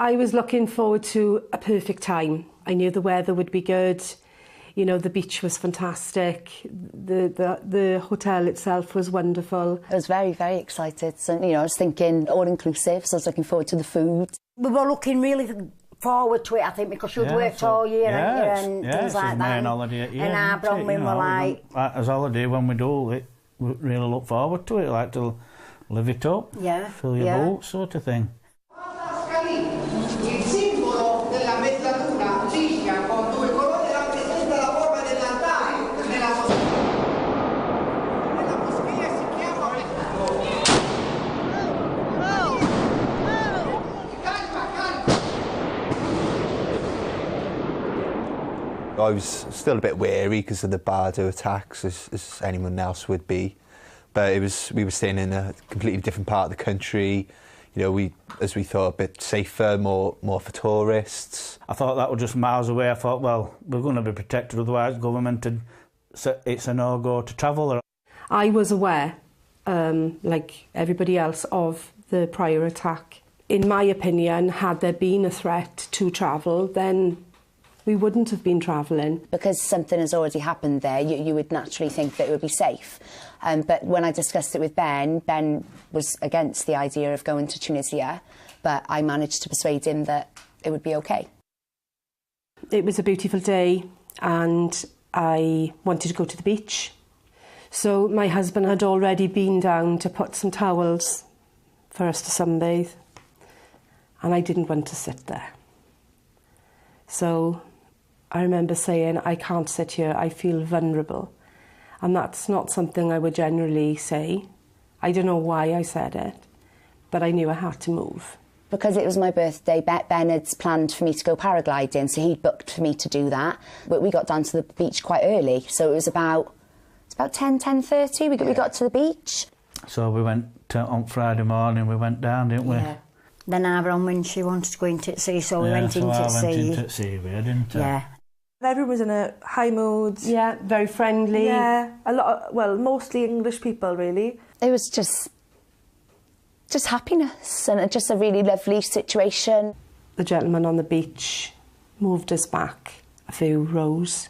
I was looking forward to a perfect time. I knew the weather would be good. You know, the beach was fantastic. The hotel itself was wonderful. I was very, very excited. So, you know, I was thinking all-inclusive, so I was looking forward to the food. We were looking really forward to it, I think, because you'd worked all year and things like that. Main holiday at year, and our Bronwyn were like... As holiday, when we do it, we really look forward to it, like to live it up, fill your boots, sort of thing. I was still a bit wary because of the Bardo attacks, as anyone else would be. But we were staying in a completely different part of the country. You know, as we thought, a bit safer, more for tourists. I thought that was just miles away. I thought, well, we're going to be protected, otherwise government it's a no-go to travel. I was aware, like everybody else, of the prior attack. In my opinion, had there been a threat to travel, then we wouldn't have been travelling. Because something has already happened there, you would naturally think that it would be safe. But when I discussed it with Ben, Ben was against the idea of going to Tunisia, but I managed to persuade him that it would be okay. It was a beautiful day and I wanted to go to the beach. So my husband had already been down to put some towels for us to sunbathe, and I didn't want to sit there. So I remember saying, I can't sit here, I feel vulnerable. And that's not something I would generally say. I don't know why I said it, but I knew I had to move. Because it was my birthday, Ben had planned for me to go paragliding, so he booked for me to do that. But we got down to the beach quite early, so it was about 10:30 we got to the beach. So we went on Friday morning, we went down, didn't we? Yeah. Then our Bronwyn, she wanted to go into the sea, so we went into the sea. I went into the sea, didn't I? Yeah. Everyone was in a high mood. Yeah, very friendly. Yeah, a lot. Well, mostly English people, really. It was just happiness and just a really lovely situation. The gentleman on the beach moved us back a few rows.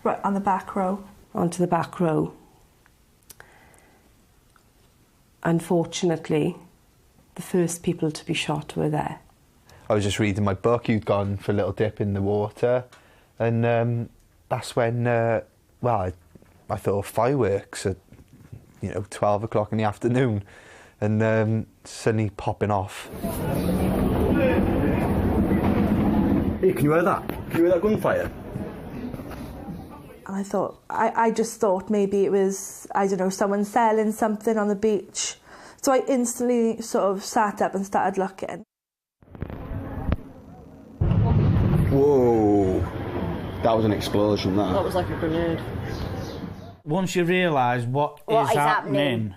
Right, on the back row. Onto the back row. Unfortunately, the first people to be shot were there. I was just reading my book. You'd gone for a little dip in the water, and that's when, well, I thought of fireworks at, 12 o'clock in the afternoon, and suddenly popping off. Hey, can you hear that? Can you hear that gunfire? And I just thought maybe it was, I don't know, someone selling something on the beach. So I instantly sort of sat up and started looking. Whoa. That was an explosion, that. That was like a grenade. Once you realise what is happening,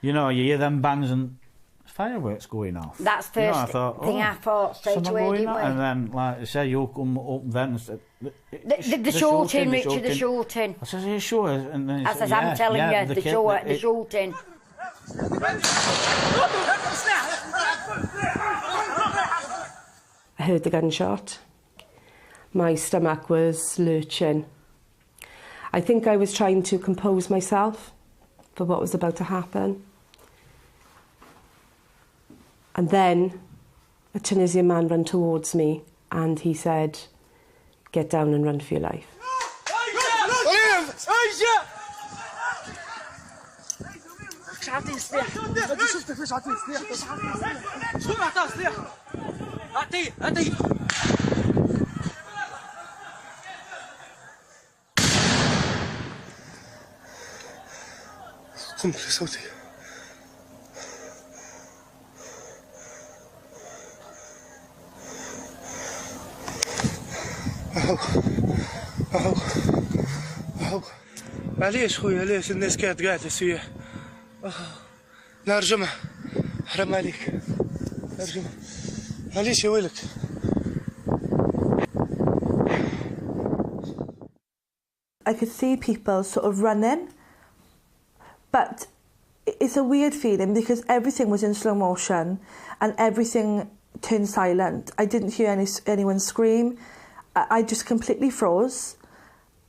you hear them bangs and fireworks going off. That's the first thing I thought straight away, didn't we? And then, like I say, you come up then and said... The shooting, Richard, the shooting. I said, are you sure? And then as I'm telling you, the shooting. I heard the gunshot. My stomach was lurching. I think I was trying to compose myself for what was about to happen. And then a Tunisian man ran towards me and he said, get down and run for your life. معليش خويا ليش الناس كانت قاعدة سياح لا ارجمها حرام عليك ارجمها معليش يا ولد. I could see people sort of running, but it's a weird feeling because everything was in slow motion and everything turned silent. I didn't hear anyone scream. I just completely froze.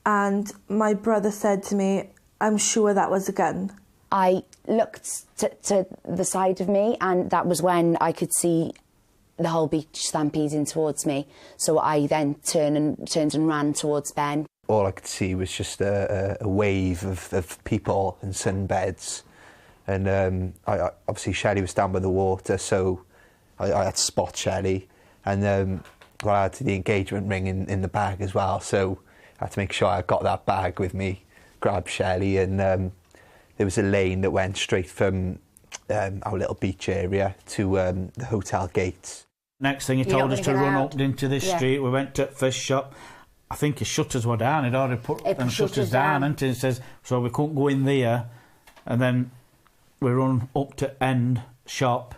And my brother said to me, "I'm sure that was a gun." I looked to the side of me, and that was when I could see the whole beach stampeding towards me. So I then turned and ran towards Ben. All I could see was just a wave of people in sunbeds. And I obviously Shelley was down by the water, so I had to spot Shelley. And I had the engagement ring in the bag as well, so I had to make sure I got that bag with me, grab Shelley, and there was a lane that went straight from our little beach area to the hotel gates. Next thing he told us to run up into this street. We went to first shop. I think his shutters were down. He'd already put them shutters down, and it says so we couldn't go in there. And then we run up to end shop.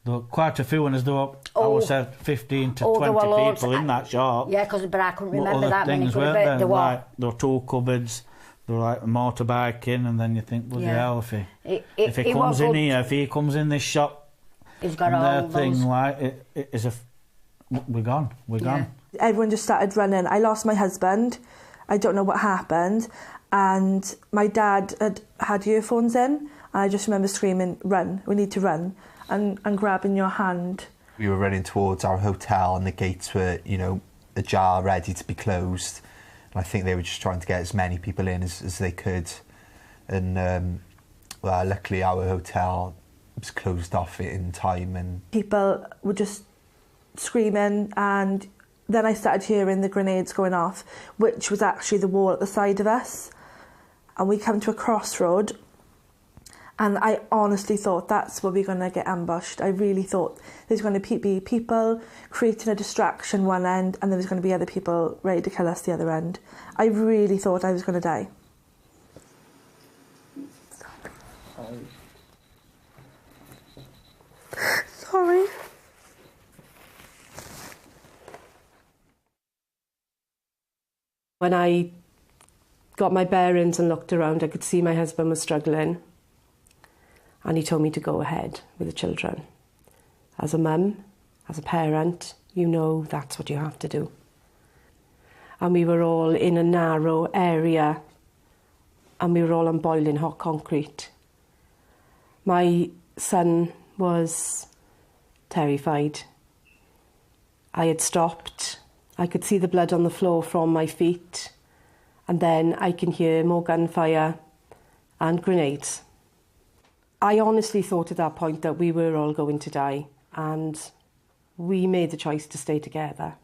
There were quite a few, and as there were, I would say 15 to 20 people in that shop. Yeah, but I couldn't remember that many. There were two cupboards. There were like a motorbiking, and then you think, bloody hell, if he comes in here, if he comes in this shop, he's got all those. Thing like it is we're gone. Everyone just started running. I lost my husband. I don't know what happened, and my dad had earphones in, and I just remember screaming, "Run! We need to run!" and grabbing your hand. We were running towards our hotel, and the gates were, ajar, ready to be closed. And I think they were just trying to get as many people in as they could. And luckily our hotel was closed off in time. And people were just screaming, and then I started hearing the grenades going off, which was actually the wall at the side of us. And we come to a crossroad, and I honestly thought that's where we're going to get ambushed. I really thought there's going to be people creating a distraction one end, and there was going to be other people ready to kill us the other end. I really thought I was going to die. Sorry. When I got my bearings and looked around, I could see my husband was struggling, and he told me to go ahead with the children. As a mum, as a parent, that's what you have to do. And we were all in a narrow area, and we were all on boiling hot concrete. My son was terrified. I had stopped. I could see the blood on the floor from my feet, and then I can hear more gunfire and grenades. I honestly thought at that point that we were all going to die, and we made the choice to stay together.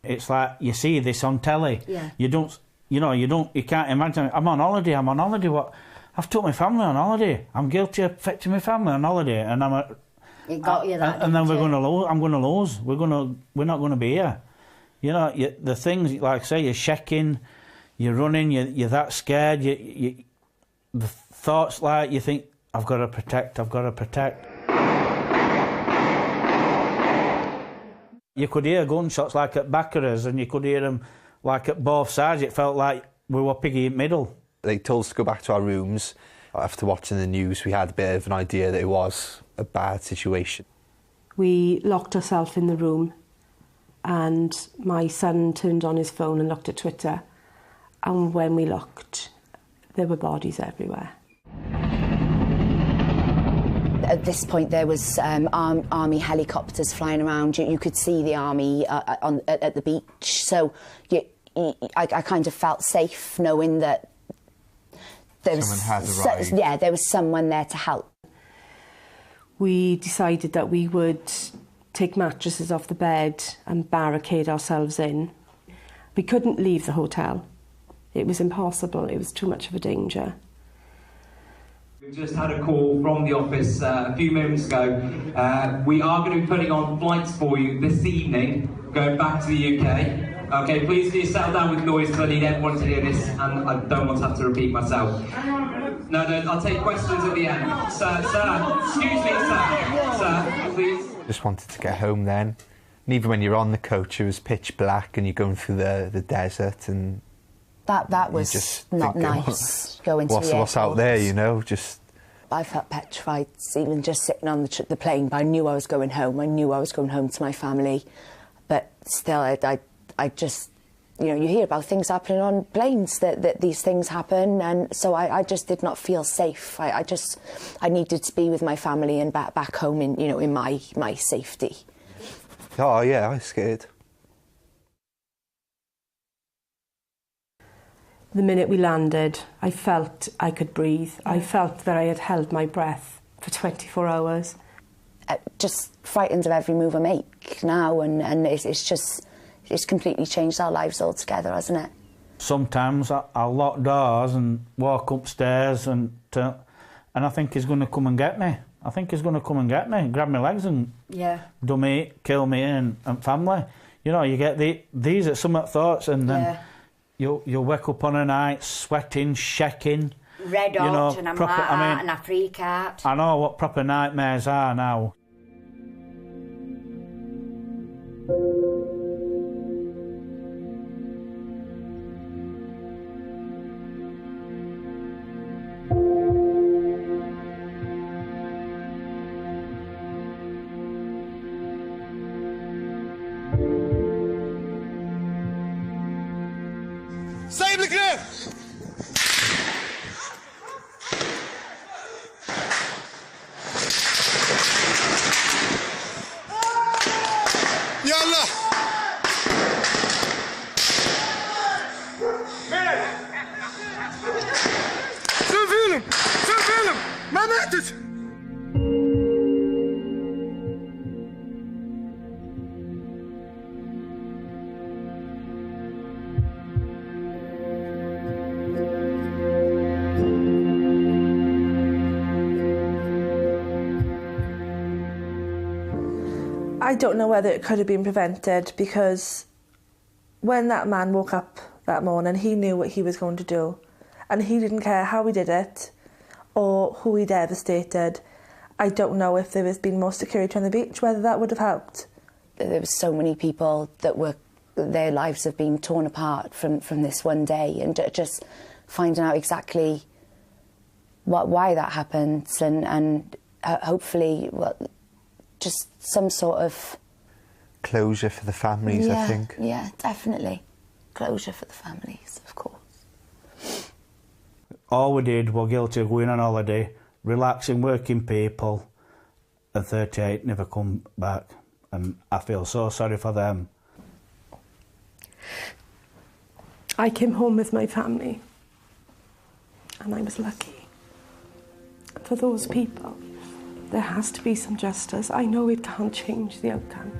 It's like you see this on telly. Yeah. You can't imagine. I'm on holiday. What? I've took my family on holiday. I'm guilty of affecting my family on holiday, and It got you that. And then we're going to lose. I'm going to lose. We're not going to be here. The things like I say, you're shaking, you're running, you're that scared. The thoughts like you think, I've got to protect. You could hear gunshots like at back of us, and you could hear them like at both sides. It felt like we were piggy in the middle. They told us to go back to our rooms. After watching the news, we had a bit of an idea that it was a bad situation. We locked ourselves in the room, and my son turned on his phone and looked at Twitter, and when we looked, there were bodies everywhere. At this point, there was army helicopters flying around. You could see the army at the beach. So I kind of felt safe knowing that there was someone there to help. We decided that we would take mattresses off the bed and barricade ourselves in. We couldn't leave the hotel. It was impossible. It was too much of a danger. We've just had a call from the office a few moments ago. We are going to be putting on flights for you this evening, going back to the UK. Okay, please do settle down with noise because I need everyone to hear this, and I don't want to have to repeat myself. No, I'll take questions at the end. Sir, excuse me, sir, please. Just wanted to get home then. And even when you're on the coach, it was pitch black and you're going through the desert, and that was just not nice. Going to the what's out there, just I felt petrified even just sitting on the plane, but I knew I was going home. I knew I was going home to my family. But still, I just, you know, you hear about things happening on planes, that these things happen, and so I just did not feel safe. I needed to be with my family and back home in, you know, in my safety. Oh yeah, I was scared. The minute we landed, I felt I could breathe. I felt that I had held my breath for 24 hours. Just frightened of every move I make now, and it's completely changed our lives altogether, hasn't it? Sometimes I'll lock doors and walk upstairs and I think he's going to come and get me. I think he's going to come and get me, grab my legs and do me, kill me and family. You know, you get these are some thoughts, and then you'll wake up on a night sweating, shaking. Red hot, you know, and I'm proper, like that, and I freak out. I know what proper nightmares are now. سايب الكلام يلا شوف فيلم شوف فيلم ما ماتت I don't know whether it could have been prevented, because when that man woke up that morning, he knew what he was going to do, and he didn't care how he did it or who he devastated. I don't know if there was been more security on the beach, whether that would have helped. There were so many people that their lives have been torn apart from this one day, and just finding out exactly why that happened, and hopefully, just some sort of closure for the families, I think. Yeah, definitely. Closure for the families, of course. All we did was guilty of going on holiday, relaxing working people, and 38 never come back. And I feel so sorry for them. I came home with my family, and I was lucky. For those people, there has to be some justice. I know it can't change the outcome.